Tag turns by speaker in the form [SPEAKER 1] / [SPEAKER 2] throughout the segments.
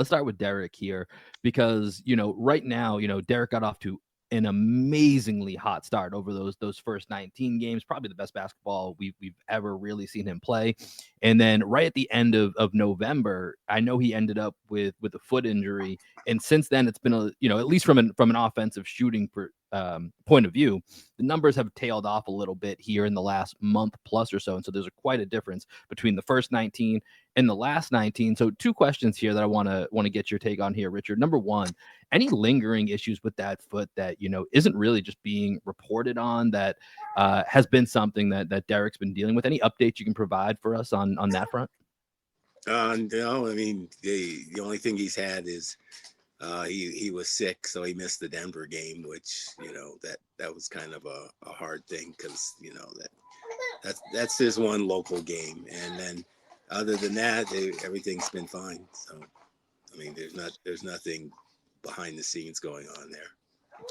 [SPEAKER 1] Let's start with Derrick here because, right now, Derrick got off to an amazingly hot start over those first 19 games, probably the best basketball we've ever really seen him play. And then right at the end of November, I know he ended up with a foot injury. And since then, it's been at least from an offensive shooting point of view, the numbers have tailed off a little bit here in the last month plus or so. And so there's quite a difference between the first 19 in the last 19. So two questions here that I want to get your take on here, Richard. Number one, any lingering issues with that foot that isn't really just being reported on, that has been something that Derrick's been dealing with? Any updates you can provide for us on that front?
[SPEAKER 2] No, I mean the only thing he's had is he was sick, so he missed the Denver game, which that was kind of a hard thing because that's his one local game, and then other than that, everything's been fine. So I mean, there's nothing behind the scenes going on there.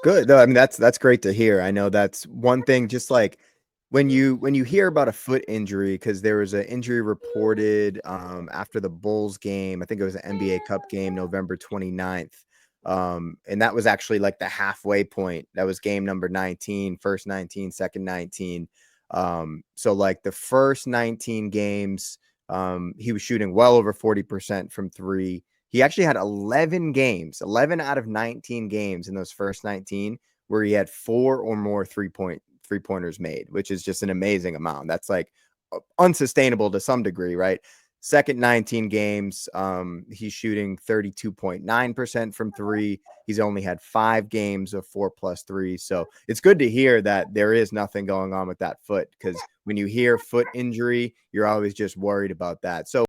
[SPEAKER 3] Good. No, I mean, that's great to hear. I know that's one thing, just like when you hear about a foot injury, because there was an injury reported after the Bulls game. I think it was an NBA Cup game, November 29th. And that was actually like the halfway point. That was game number 19, first 19, second 19. So like the first 19 games, he was shooting well over 40% from three. He actually had 11 out of 19 games in those first 19 where he had 4 or more three-pointers made, which is just an amazing amount. That's like unsustainable to some degree, right? Second 19 games, he's shooting 32.9% from three. He's only had 5 games of 4+3. So it's good to hear that there is nothing going on with that foot, because when you hear foot injury, you're always just worried about that. So